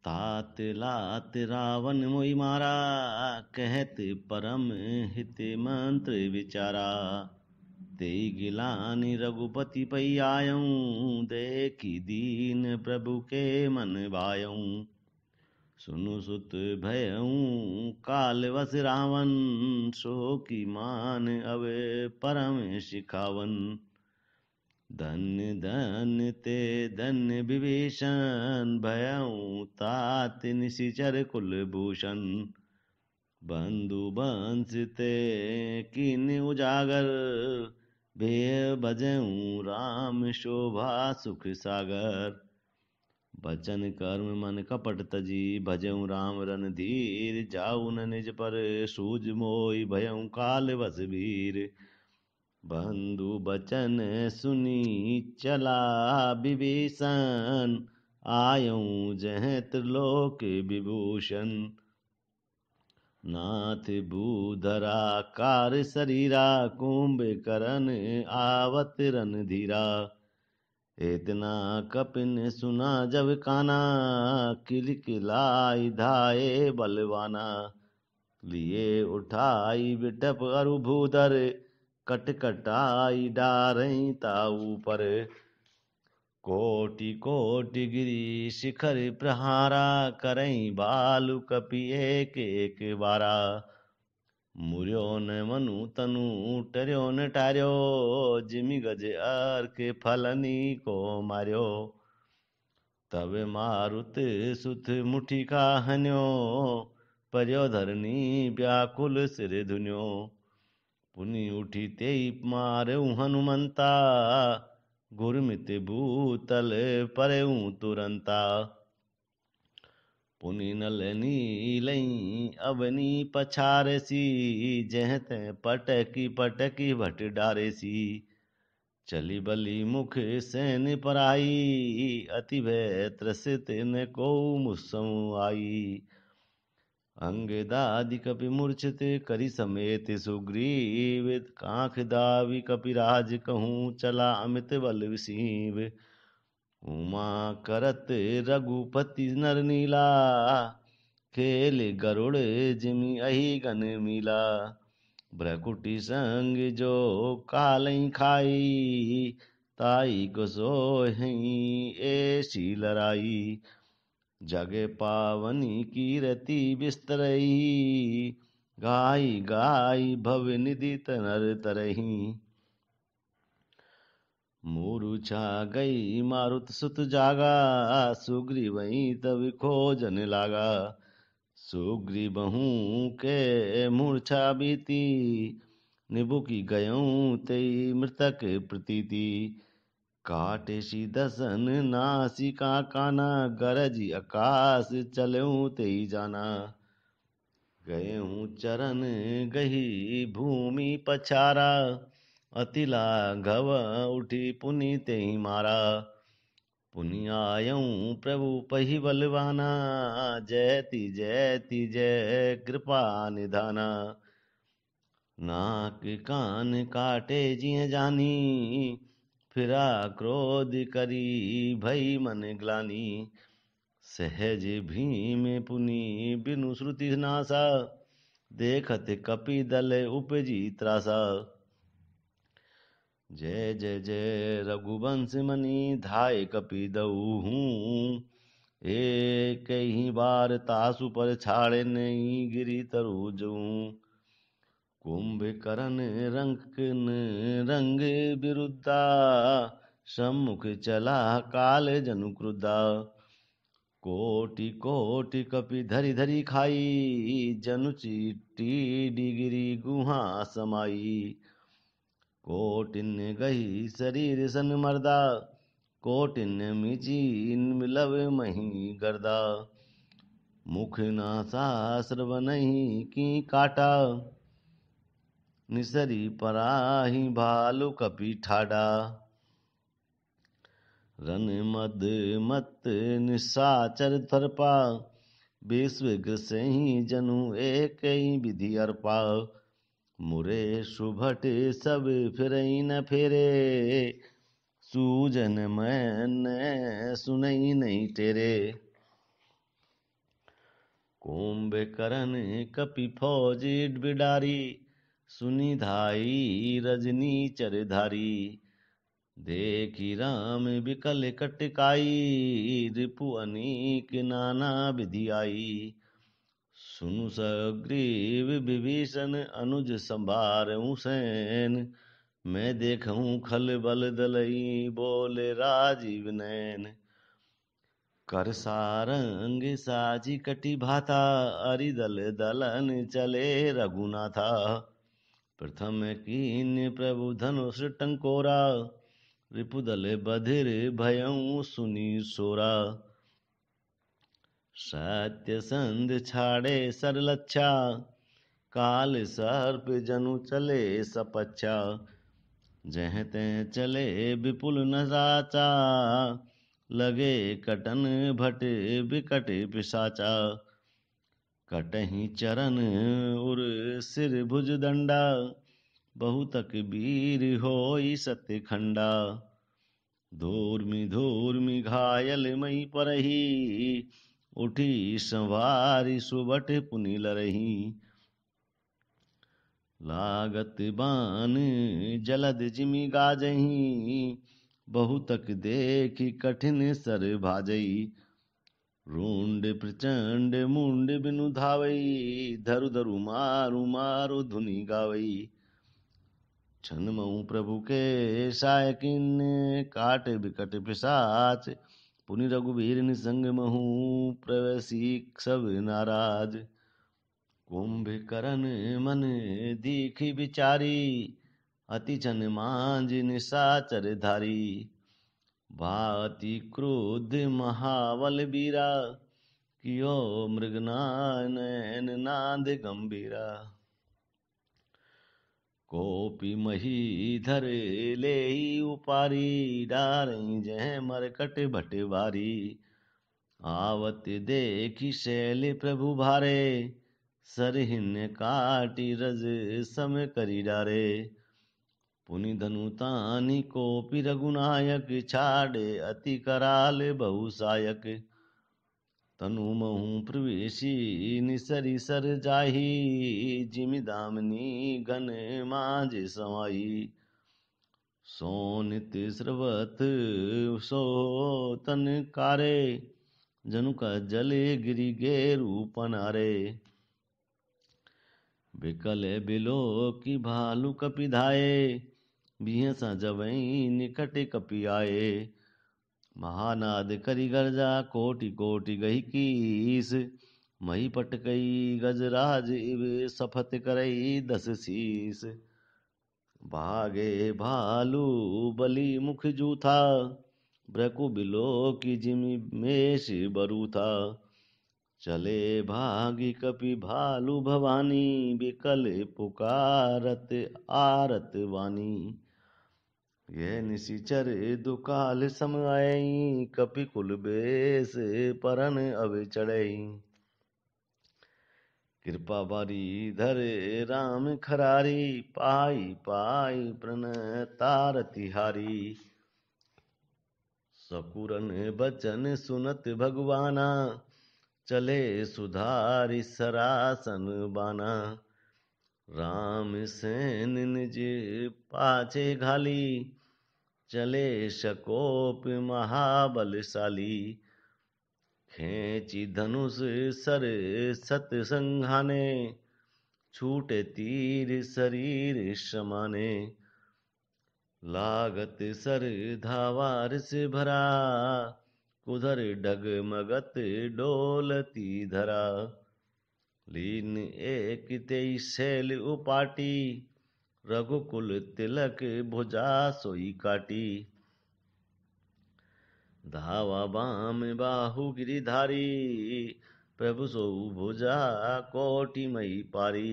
तात लात रावण मोहि मारा, कहत परम हित मंत्र विचारा। तेई गिलानि रघुपति पै आयऊँ, देखी दीन प्रभु के मन भायऊँ। सुनु सुत भयऊँ काल वस रावण, सो की मान अवे परम शिखावन। धन्य धन्य ते धन्य विभीषण, भयऊँ तात निशिचर कुलभूषण। बंधु बंस ते कीन्ह उजागर, भेय भजऊँ राम शोभा सुख सागर। बचन कर्म मन कपट तजी, भजऊँ राम रणधीर। जाऊ न निज पर सूझ मोहि, भयऊँ काल वस वीर। बंधु बचन सुनी चला विभीषण, आयऊँ जहाँ त्रिलोक विभूषण। नाथ भूधरा कार शरीरा, कुंभकर्ण आवत रणधीरा। इतना कपिन सुना जब काना, किलकिलाई धाये बलवाना। लिए उठाई विटप अरु भूधर, कटकटाई डारई ताऊ पर। कोटि कोटि गिरि शिखर प्रहारा, करई बालु कपि एक एक बारा। मुर्यो न मनु तनु टर्यो न टार्यो, जिमि गज अर्क फलनी को मार्यो। तब मारुत सुत मुठिका हन्यो, पर्यो धरनी व्याकुल सिर धुन्यो। पुनि उठी तेई मारऊ हनुमंता, गुरमित भूतल परऊँ तुरंता। पुनि नल नीलई अवनी पछारसी, जह तह पटकी पटकी भट डारेसी। चली बली मुख सैन पराई, अति भय त्रसित न को मुसमु आई। अंगदादि कपि मूर्छित करि समेत सुग्रीव, कांख दावी कपिराज कहूँ चला अमित बल विसीव। उमा करत रघुपति नर नीला, खेल गरुड़ जिमि अहि गन मीला। भ्रकुटी संग जो कालई खाई, ताई को सोहई ऐसी लड़ाई। जग पावनी कीरति बिस्तरही, गाई गाई भव निधि तनर तरही। मूर्छा गई मारुत सुत जागा, सुग्रीवहि तब खोजन लागा। सुग्रीवहु के मूर्छा बीती, निबुकि गयऊँ तेई मृतक प्रतीति। काटेसी दसन नासिका काना, गरज आकाश चलऊँ तेई जाना। गयऊँ चरण गही भूमि पछारा, अति लाघव उठी पुनि तेहि मारा। पुनि आयऊँ प्रभु पहि बलवाना, जयति जयति जय कृपा निधाना। नाक कान काटे जिय जानी, फिरा क्रोध करी भई मन ग्लानि। सहज भीम पुनि बिनु श्रुति नासा, देखत कपि दल उपजी त्रासा। जय जय जय रघुवंश मणि, धाय कपि दऊँ। एक ही बार तासु पर छाड़े नहीं, गिरि तरु जऊँ। कुंभकर्ण रंग विरुद्धा, सम्मुख चला काल जनु क्रुद्धा। कोटि कोटि कपि धरि धरि खाई, जनु चीटी डिगिरी गुहा समाई। कोटिन्य गही शरीर सन मर्दा, कोटिन्य मिची मिलव मही गर्दा। मुख नासा श्रवणहि की काटा, निसरी पराही भालु कपि ठाडा। रन मद मत निशाचर थरपा, विश्व ग्रसहि जनु एक विधि अर्पा। मुरे सुभट सब फिरई न फेरे, सूजन मैं सुनई नहीं तेरे। कुंभकर्ण कपि फौज बिडारी, सुनि धाई रजनी चरधारी। देखी राम बिकल कटकाई, रिपु अनेक नाना विधि आई। सुनु सग्रीव विभीषण अनुज संभारहु सैन, मैं देखूं खल बल दलई, बोले राजीव नैन। कर सारंग साजी कटि भाता, अरिदल दलन चले रघुनाथा। प्रथम कीन प्रभु धनुष टंकोरा, रिपुदल बधिर भयउ सुनी सोरा। सत्य संध छाड़े सरलच्छा, काल सर्प जनु चले सपच्छा। जह तह चले विपुल नराचा, लगे कटन भट बिकट पिशाचा। कटहि चरण उर सिर भुज दंडा, बहुतक वीर होई सत्य खंडा। धूर्मि घायल मई परही, उठी संवारी सुबट पुनि लरही। लागत बान जलद जिमि गाजही, बहुतक देखी कठिन सर भाजई। रूंड प्रचंड मुंड बिनु धावई, धरु धरु मारु मारु धुनि गावई। छनमऊ प्रभु के सायकिन, काट बिकट पिशाच। पुनि रघुवीर निसंग महु, प्रवेशी सब नाराज। कुंभकर्ण मन दीखि बिचारी, अति छन मांझ निशाचर धारी। भाति क्रोध महाबल बीरा, कियो मृगनयन नाद गंभीरा। कोपी मही धर लेहि उपारी, डारई जह मरकट भट बारी। आवत देखी शैल प्रभु भारे, सरहिन काटी रज सम करी डारे। पुनि धनु तानि कोपि रघुनायक, छाड़े अति कराल बहुसायक। तनु महु प्रवेशी निसरि सर जाही, जिमि दामिनी घन मांझ समाई। सोनित स्रवत सो तन कारे, जनु का जले गिरि गेरु पनारे। बिकल बिलो की भालु कपि धाये, बिहसा जवई निकट कपि आए। महानाद करि गर्जा कोटि कोटि गही कीस, मही पटकई गजराज इव सफत करई 10 शीस। भागे भालू बलि मुख जूथा, ब्रकु बिलो की जिमि मेष बरूथा। चले भागी कपि भालू भवानी, बिकल पुकारत आरत वानी। यह निशिचर दुकाल सम आई, कपि कुल बेस परन अब चढ़ई। कृपा बारी धर राम खरारी, पाई पाई प्रण तार तिहारी। सकुरन बचन सुनत भगवाना, चले सुधारि सरासन बाना। राम सैन निज पाछे घाली, चले शकोप महाबलशाली। खेची धनुष सर सत संघाने, छूटे तीर शरीर समाने। लागत सर धावार से भरा, कुधर डगमगत डोलती धरा। लीन एक तेई शैल उपाटी, रघुकुल तिलक भुजा सोई काटी। धावा बाम बाहु गिरिधारी, प्रभु सो भुजा कोटि मई पारी।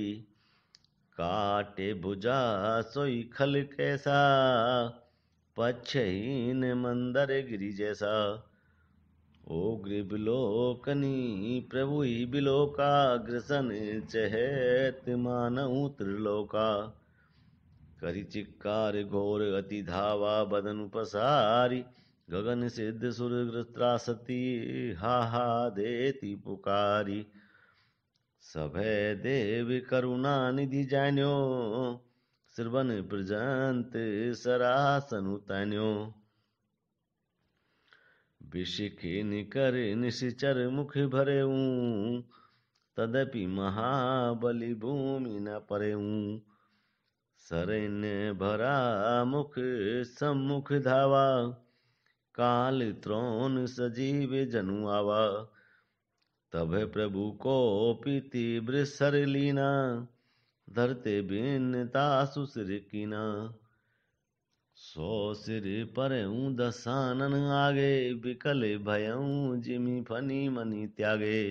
काटे भुजा सोई खल कैसा, पच्छहीन मंदर गिरि जैसा। उग्र बिलोकनी प्रभु ही बिलोका, ग्रसन चहत मानहु त्रिलोका। करि चिक्कार घोर अति धावा बदन पसारी, गगन सिद्ध सुर त्रासती, हा हा देती पुकारी। सभय देव करुणा निधि जान्यो, श्रवण प्रजंत सरासन उतान्यो। विषिखि निकर निशिचर मुख भरेऊं, तदपि महाबली भूमि न परेऊं। सरैन्य भरा मुख सम्मुख धावा, काल त्रोण सजीव जनु आवा। तब प्रभु को तीव्र सर लीना, धरते बिनता सुसिर कीना। सो सिर परऊं दसानन आगे, विकल भयऊं जिमि फनी मनि त्यागे।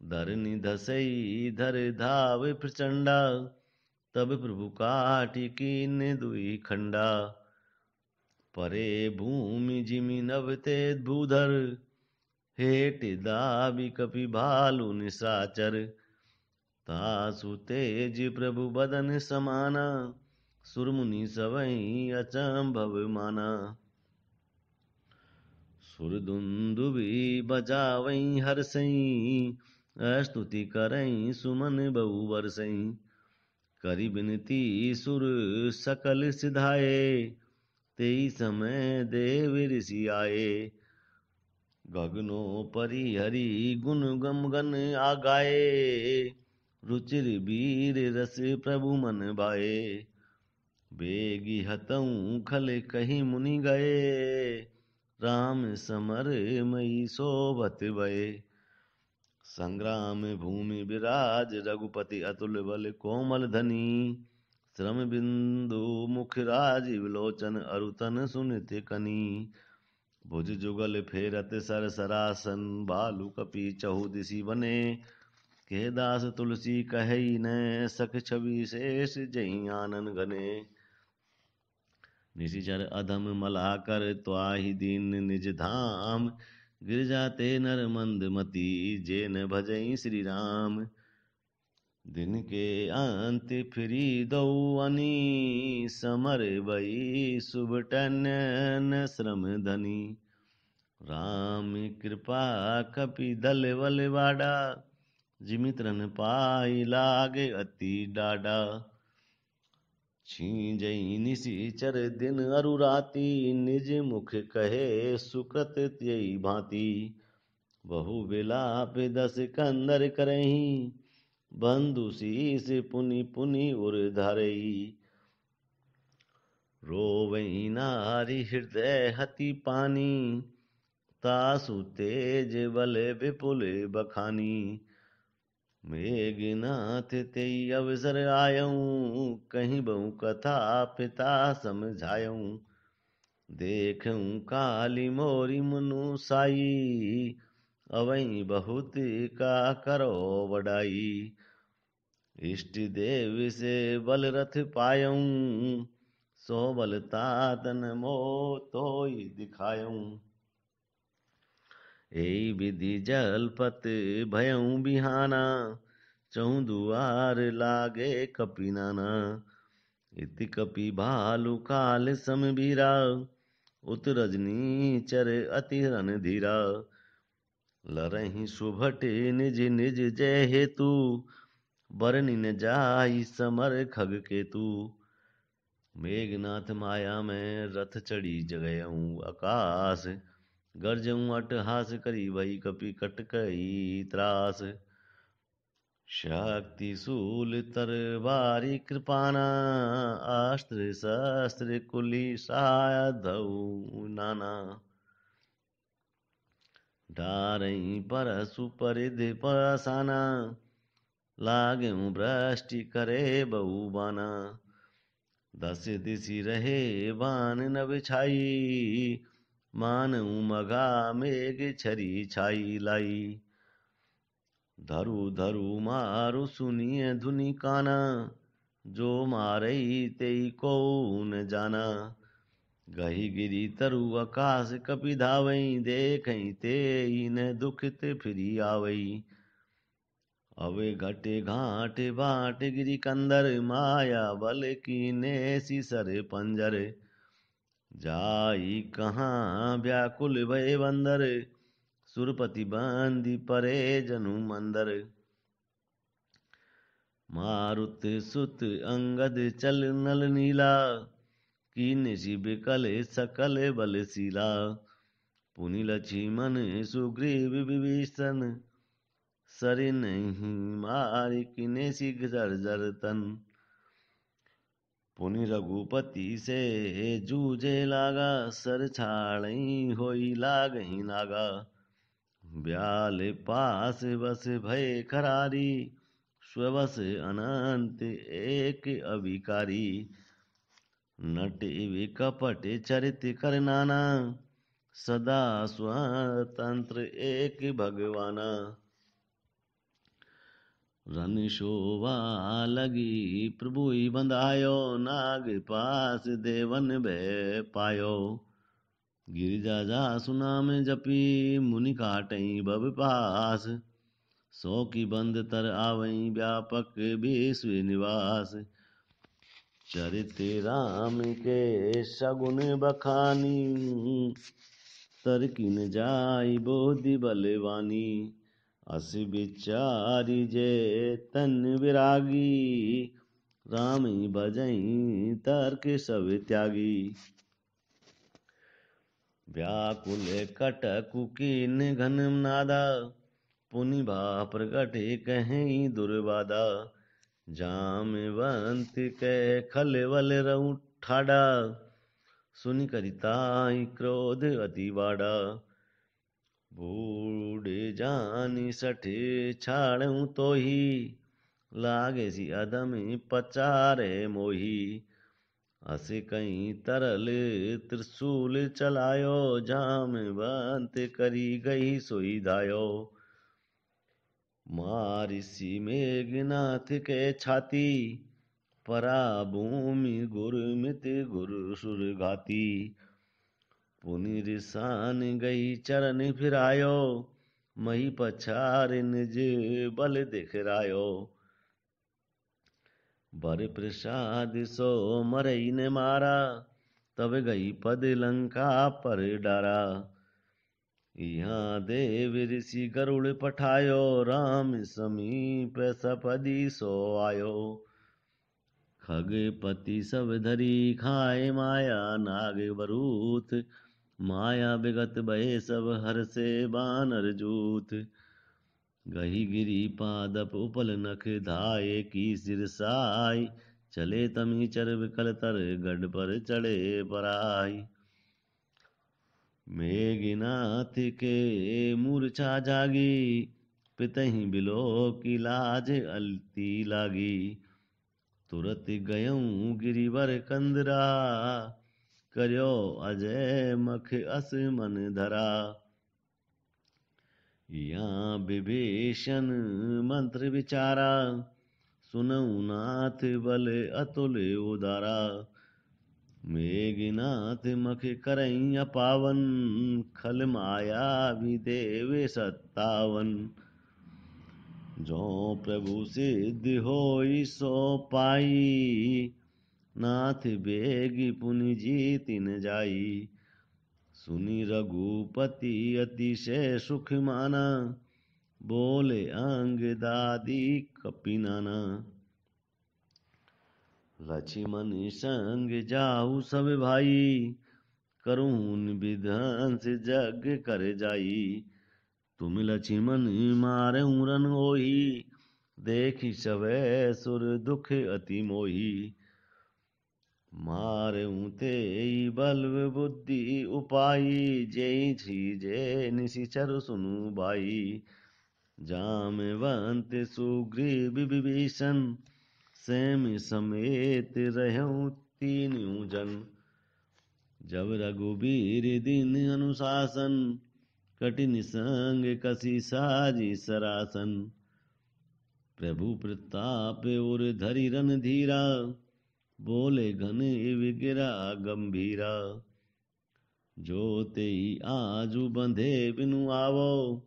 धरनि धसई धर धाव प्रचंडा, तब प्रभु काटि कीन दुई खंडा। परे भूमि जिमि नभते भूधर, हेट दाबि कपि भालु निशाचर। तासु तेज प्रभु बदन समाना, सुरमुनि सवै अचंभव माना। सुरदुंदुभि बजावै हर्षै, स्तुति करई सुमन बहु बरसई। करि बिनती सुर सकल सिधाए, तेई समय देव ऋषि आए। गगनो परि हरि गुण गम गन आगाए, रुचिर वीर रस प्रभु मन भाए। बेगी हतऊं खल कही मुनि गए, राम समर मई शोभत भये। संग्राम भूमि विराज रघुपति, अतुल बल कोमल धनी। श्रम बिंदु मुख राजीव लोचन, अरुतन सुनित कनी। भुज जुगल फेरत सर सरासन, भालु कपि चहु दिशि बने। के दास तुलसी कहई न सख, छवि शेष जहि आनन घने। निशिचर अधम मलाकर, त्वाहि दीन निज धाम। गिरजा ते नर मंद मति, जे न भजई श्री राम। दिन के अंत फिरी दौ अनी, समर बई सुबटन न श्रम धनी। राम कृपा कपि दल बल वाडा, जिमित्रन पाई लागे अति डाडा। छींजई निशिचर दिन अरु राति, निज मुख कहे सुकृत त्यई भांति। बहु विलाप दस कंदर करहीं, बंधु शीस पुनि पुनि उर धरई। रोवई नारी हृदय हति पानी, तासु तेज बल विपुल बखानी। मेघनाथ तेई अवसर आयऊं, कहीं बहु कथा पिता समझायऊं। देखऊं काली मोरी मनु साई, अवई बहुत का करो बड़ाई। इष्ट देव से बल रथ पायऊं, सो बल तातन मो तोई दिखायऊं। एई विधि जलपत भयऊं बिहाना, चहु दुआर लागे कपि नाना। इति कपि भालु काल सम बीरा, उत रजनी चर अति रन धीरा। लरहि सुभट निज निज जय हेतु, बरनि न जाहि समर खग केतु। मेघनाथ माया में रथ चढ़ी जगयऊं आकाश, गर्जऊं अट्टहास करी भई कपि कटकई त्रास। शक्ति शूल तरवारी कृपाना, अस्त्र शस्त्र कुली साधऊ नाना। डारई परसु परिधि पासाना, लागेऊं भ्रष्टि करे बहु बाना। दस दिशि रहे बान न बिछाई, मानऊ मघा मेघ छरी छाई लाई। धरु धरु मारु सुनिय धुनि काना, जो मारई तेई को न जाना। गही गिरी तरु आकाश कपि धावई, देखई तेई न दुखित फिरी आवई। अवे घटे घाट बाट गिरी कंदर, माया बल कीने सिसर पंजर। जाई कहाँ व्याकुल भय बंदर, सुरपति बंदी परे जनु मंदर। मारुत सुत अंगद चल नल नीला, कीन शिव कल सकल बलशीला। पुनि लक्ष्मण सुग्रीव विभीषण, सरि नहीं मारि किने शीघ्र जर तन। पुनि रघुपति से जूझे लागा, सर छाड़ई होई लागहि नागा। ब्याल पास बस भय करारी, स्वबस अनंत एक अभिकारी। नट कपट चरित कर नाना, सदा स्वतंत्र एक भगवाना। रन शोभा लगी प्रभुई बंधायो, नाग पास देवन भय पायो। गिरिजा जा सुनाम जपी, मुनि काटई बब पास। सो की बंद तर आवई, व्यापक विश्व निवास। चरित राम के सगुन बखानी, तर किन जाई बोधि बलवानी। अस विचारी जे तन विरागी, राम भजई तर्क सब त्यागी। व्याकुल कटकु कीन घन नादा, पुनि भा प्रगट कहीं दुर्बादा। जामवंत के खलबल रहु ठाडा, सुनि करिताई क्रोध अति बाड़ा। बूढ़े जानी सठ छाड़ू तो ही, लागे सी अदमी पचारे मोही। अस कहीं तरल त्रिशूल चलायो, जामवंत करी गई सोई धायो। मारिसी मेघनाथ के छाती, परा भूमि गुरुमित गुरु सुर घाती। पुनि रिसान गई चरण फिरायो, मही पछार निज बल दिखरायो। बर प्रसाद सो मरई ने मारा, तब गई पद लंका पर डारा। यहाँ देव ऋषि गरुड़ पठायो, राम समीप सपदी सो आयो। खगपति सब धरी खाए माया, नाग बरूथ माया विगत भय सब हर से बानर जूथ। गही गिरी पादप उपल नख धाये, की सिरसाई चले तमी चर विकल तर, गढ़ पर चढ़े पराई। मेघनाथ के मूर्छा जागी, पितहि बिलो की लाज अलती लागी। तुरत गयऊँ गिरिवर कंदरा, कर्यो अजय मख अस मन धरा। यहाँ विभीषण मंत्र विचारा, सुनऊ नाथ बल अतुल उदारा। मेघनाथ मख करई अपावन, खल माया विदेव 57। जो प्रभु सिद्धि होई सो पाई, नाथ बेगी पुनि जीति न जाई। सुनि रघुपति अतिशय सुख माना, बोले अंग दादी कपि नाना। लक्ष्मण संग जाऊ सब भाई, करुण विध्वंस जग कर जाई। तुम लक्ष्मण मारऊ रन होई, देखि सवै सुर दुख अति मोही। मारऊ तेई बल बुद्धि उपाई, जेई छीजे निशिचर सुनु भाई। जामवंत सुग्रीव विभीषण, सेम समेत रहऊँ तीनों जन। जब रघुबीर दिन अनुशासन, कठिन संग कसी साजी सरासन। प्रभु प्रताप और धरि रन धीरा, बोले घन विगिरा गंभीरा। जो तेई आजु बंधे बिनु आवो,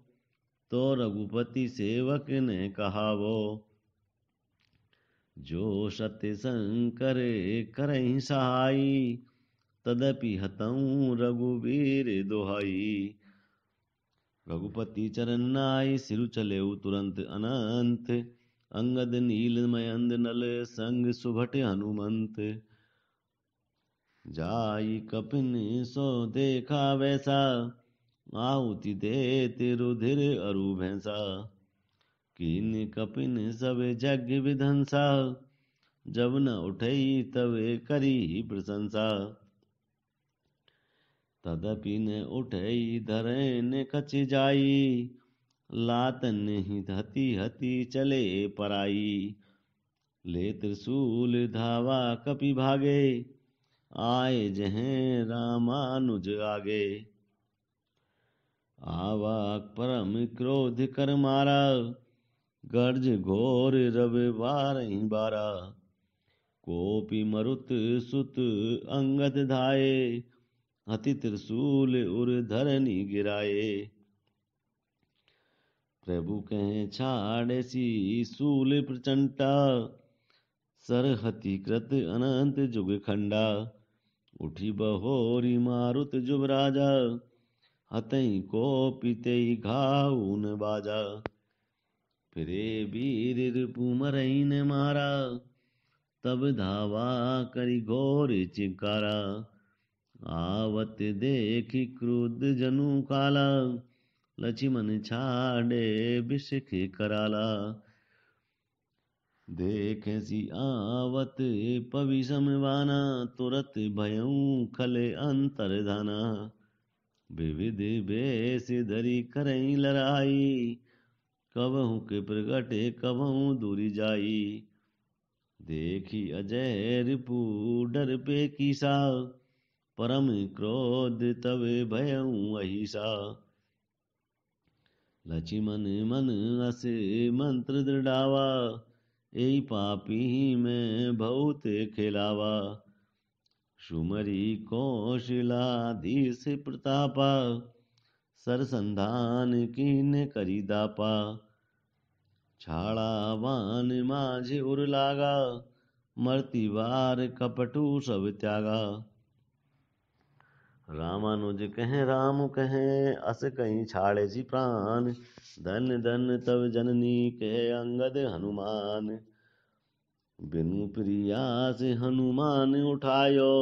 तो रघुपति सेवक ने कहावो। जो सत्य शंकर करहि सहाई, तदपि हतऊँ रघुबीर दोहाई। रघुपति चरण नाई, सिरु चलेउ तुरंत अनंत। अंगद नील मयंद नल संग सुभट हनुमंत। जाई कपिन सो देखा वैसा, आहुति देत रुधिर अरु भैंसा। कीन कपिन सब जग विधंसा, जब न उठई तब करी प्रशंसा। तदपि न उठई धरन कछ जाई, लातन ही हति हति चले पराई। ले त्रिशूल धावा कपि भागे, आए जहें रामानुज आगे। आवाक परम क्रोध कर मारा, गर्ज घोर रवि बारहि बारा। कोपि मरुत सुत अंगद धाये, हति त्रिशूल उर धरनी गिराए। प्रभु कहें छाड़े सी शूल प्रचंडा, सरहति कृत अनंत जुग खंडा। उठी बहोरी मारुत जुबराजा, हतई को पितई घाउन बाजा। फिरे वीर रिपु मरई ने मारा, तब धावा करी घोर चिकारा। आवत देखी क्रुद्ध जनु काला, लक्ष्मण छाड़े बिषख कराला। देखे सी आवत पवि समवाना, तुरत भयऊ खले अंतरधाना। विविध बेस धरी करई लड़ाई, कबहू के प्रगटे कबहू दूरी जाई। देखी अजय रिपु डर पे कीसा, परम क्रोध तब भयऊ अहिसा। लक्ष्मण मन अस मंत्र दृढ़ावा, एई पापी में बहुत खेलावा। सुमरी कौशलाधीश प्रतापा, सरसंधान कीन करी दापा। छाड़ा बान माझे उर लागा, मरती बार कपटू सब त्यागा। रामानुज कहें राम कहें, अस कहीं छाड़े सी प्राण। धन धन तब जननी कहे अंगद हनुमान। बिनु प्रिया से हनुमान उठायो,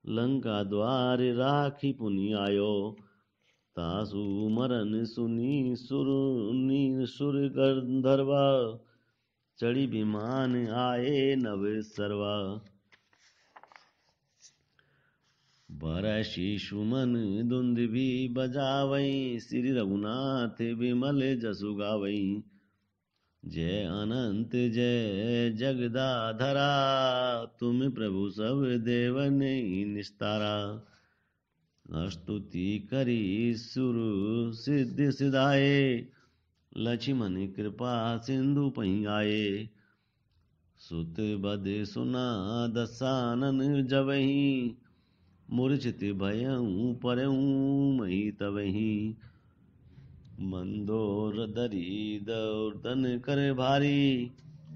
लंका द्वार राखी पुनि आयो। तासु मरन सुनी सुर गंधर्वा, चढ़ी विमान आए नव सर्वा। बरसी सुमन दुंदुभि बजावई, श्री रघुनाथ विमल जसु गावई। जय अनंत जय जगदाधरा, तुम प्रभु सब देवन निस्तारा। स्तुति करी सुर सिद्धि सिधाए, लक्ष्मण कृपा सिंधु पहि आए। सुत बद सुना दसानन जबहि, मूर्छित भयऊ परऊ मही तबहि। मंदोर दरी दौर्दन कर भारी,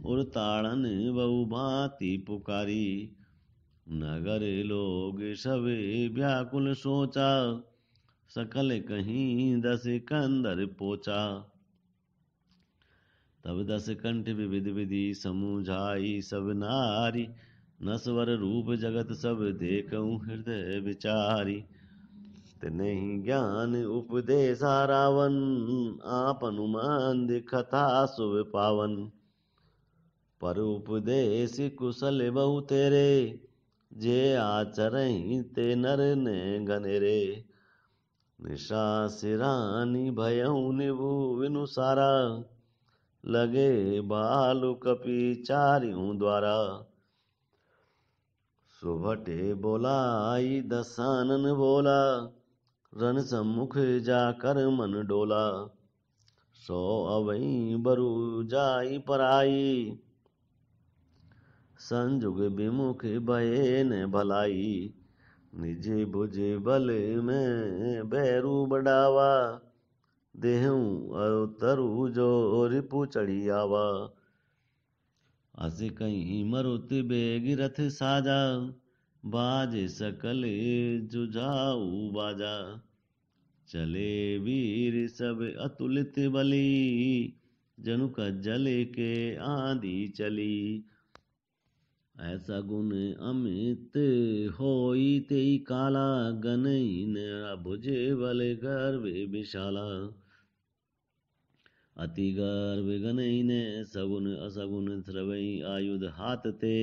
उर ताड़न बहु भांति पुकारी। नगर लोग सब व्याकुल सोचा, सकल कहीं दस कंदर पोचा। तब दस कंठ विविध विधि समुझाई सब नारी। नसवर रूप जगत सब देखऊं हृदय विचारी। तिन्हि ज्ञान उपदेशा रावण, आप हनुमान दिखता शुभ पावन। पर उपदेश कुशल बहु तेरे, जे आचरहि ते नर ने घनेरे। निशा सिरानी भयऊ निभु विनु सारा, लगे बालु कपि चारियों द्वारा। सुभटे बोलाई दसानन बोला, रण सम्मुख जाकर मन डोला। सो अवई बरु जाई पराई, संजुग विमुख भये न भलाई। निज भुज बल में बैरू बढ़ावा, देहूं अवतरु जो रिपु चढ़ी आवा। अस कहीं मरुत बेग रथ साजा, बाज सकल जुझाऊ बाजा। चले वीर सब अतुलित बली, जनु कज्जल के आंधी चली। ऐसा गुण अमित होई तेई काला, गनईन भुज बल गर्भ विशाला। अति गर्भ गनईन सगुन असगुन स्रवई आयुध हाथ ते।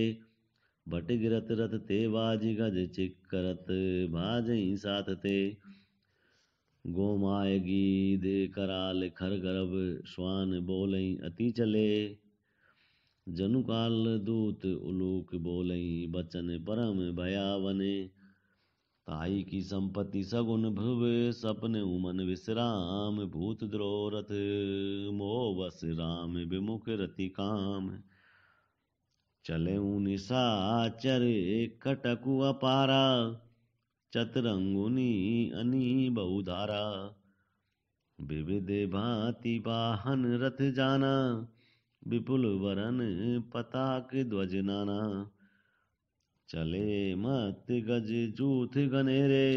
भट गिरत रथ ते बाजी गज चिक्करत भाजई साथ ते। गोमाय गीद कराल खर गर्भ श्वान बोलई अति चले। जनु काल दूत उलूक बोलई बचन परम भयावने। ताई की संपत्ति सगुन भुव सपने उमन विश्राम। भूत द्रोह रथ मोह बस राम विमुख रति काम। चले निशाचर कटकु अपारा। चतरंगुनी अनी बहुधारा। विविध भांति वाहन रथ जाना। विपुल वरन पताक ध्वज नाना। चले मत गज जूथ गनेरे।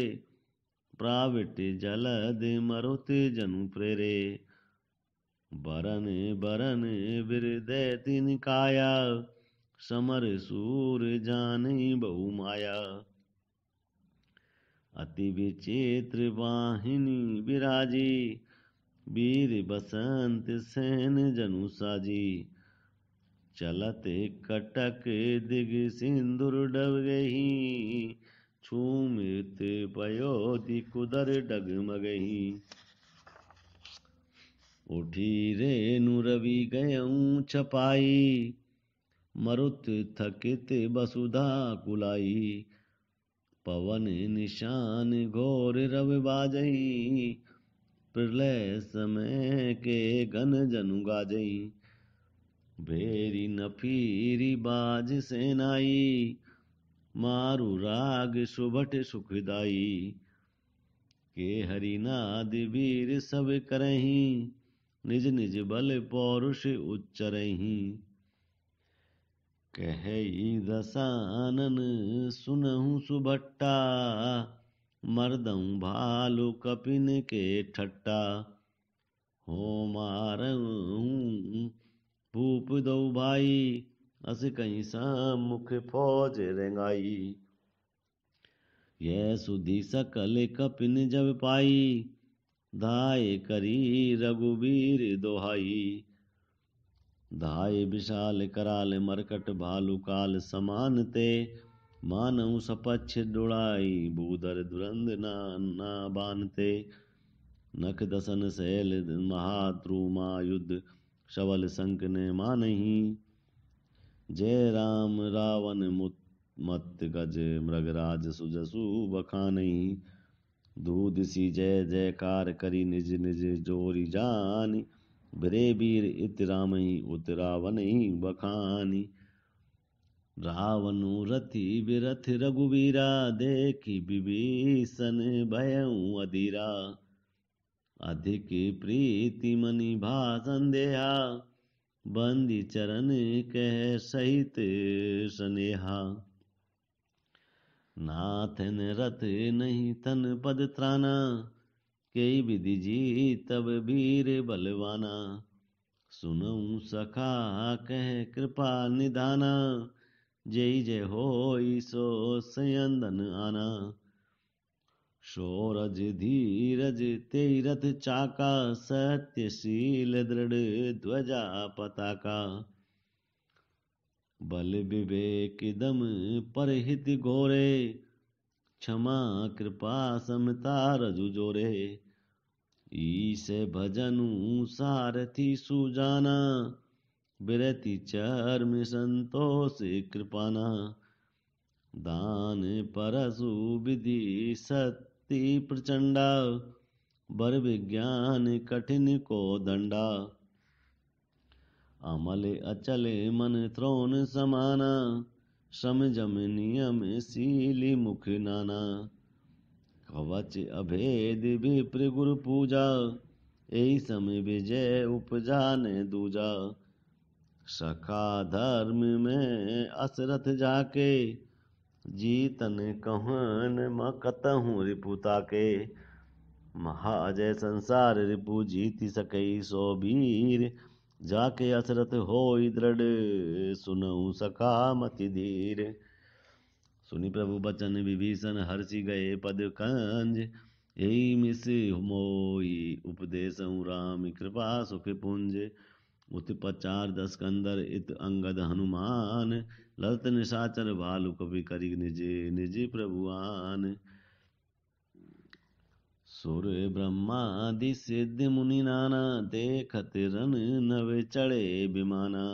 प्राविट जलद मरुत जनु प्रेरे। बरन बरन हृदय तिन काया। समर सूर जानी बहु माया। अति विचित्र वाहिनी विराजी। वीर बसंत सेन जनु साजी। चलत कटक दिग सिंदूर डब गही। छूमित पयोधि कुदर डगमगही। उठी रेणु रवि गयऊँ छपाई। मरुत थकित वसुधा कुलाई। पवन निशान घोर रव बाजई। प्रलय समय के घन जनु गाजई। भेरी नफीरी बाज सेनाई। मारु राग सुभट सुखदाई। के हरिनाद वीर सब करहीं। निज निज बल पौरुष उच्चरहीं। कहई दसानन सुनहु सुभट्टा। मर्दऊ भालु कपिन के ठट्टा। हो मारऊँ भूप दो भाई। अस कहीं सम्मुख फौज रेंगाई। यह सुधि सकल कपिन जब पाई। धाय करी रघुवीर दोहाई। धाय विशाल कराल मरकट भालु काल समान ते। मानव सपक्ष डुड़ाई भूधर दुरंद ना बानते। नख दसन सैल महाद्रुमा युद्ध। शवल संक ने मानही। जय राम रावण मत गज मृगराज सुजसु बखानही। दूध सी जय जयकार करी निज निज जोरी जानी। बिरे वीर इत रामहि उत रावणहि बखानी। रावणु रथि बिरथ रघुवीरा। देखि विभीषण भयउ अधीरा। अधिक प्रीति मनि भा संदेहा। बंदी चरण कह सहित स्नेहा। नाथन रथ नहीं तन पद त्राना। कई विधि जी तब वीर बलवाना। सुनऊँ सखा कह कृपा निधाना। जय जय होई सो सयंदन आना। शौरज धीरज तेई रथ चाका। सत्यशील दृढ़ ध्वजा पताका। बल विवेक दम परहित घोरे। क्षमा कृपा समता रजु जोरे। ईश भजनु सारथी सुजाना। बिरति चर्म संतोष कृपाना। दान परसु विधि सत्ति प्रचंडा। बर विज्ञान कठिन को दंडा। अमल अचल मन त्रोन समाना। सम जम नियम सीली मुख नाना। कवच अभेद विप्र गुरु पूजा। एहि सम विजय उपजान दूजा। सखा धर्म में असरथ जाके। जीतन कहन कतहु रिपुता के। महाजय संसार रिपु जीति सकई सो वीर। जाके असरत होई दृढ़, सुनऊ सखा मति धीर। सुनि प्रभु बचन विभीषण, हर्षि गए पद कंज। यही मिस मोई उपदेशहु, राम कृपा सुख पुंज। उत पचार दस कंदर इत अंगद हनुमान, ललत निशाचर भालु कपि करि निज निज प्रभुआन। सुर ब्रह्मादि सिद्ध मुनि नाना, देखत रन नव चढ़े विमाना।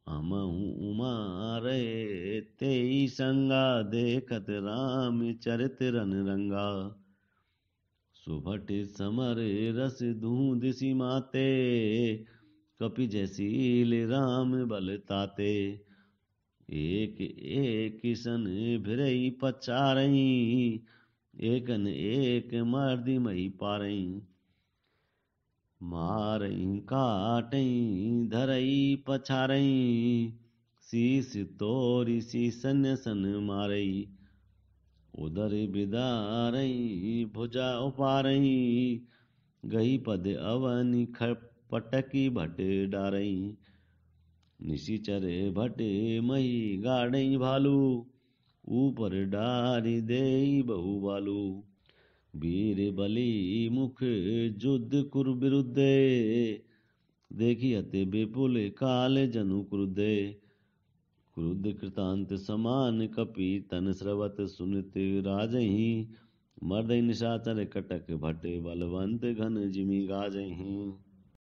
अमहु उमा रहे तेई संगा, देखत राम चरित रन रंगा। सुभट समर रस धूंधि माते, कपि जयशील राम बल ताते। एक एक सन भिरई पचारई, एकन एक मर्दि मही पारई। मारई काटई धरई पछारई, शीस तोरि शीसन सन मारई। उदर बिदारई भुजा उपारई, गही पद अवनि पटकी भट डारई। निशिचर भट मही गाड़ई भालू, ऊपर डारि देई बहु बालू। वीर बली मुख युद्ध कुरु विरुद्धे, देखियत विपुल काल जनु क्रुद्धे। क्रुद्ध कृतांत समान कपि तन स्रवत, सुनित राजहि मर्दय निशाचर कटक भट। बलवंत घन जिमि गाजहि।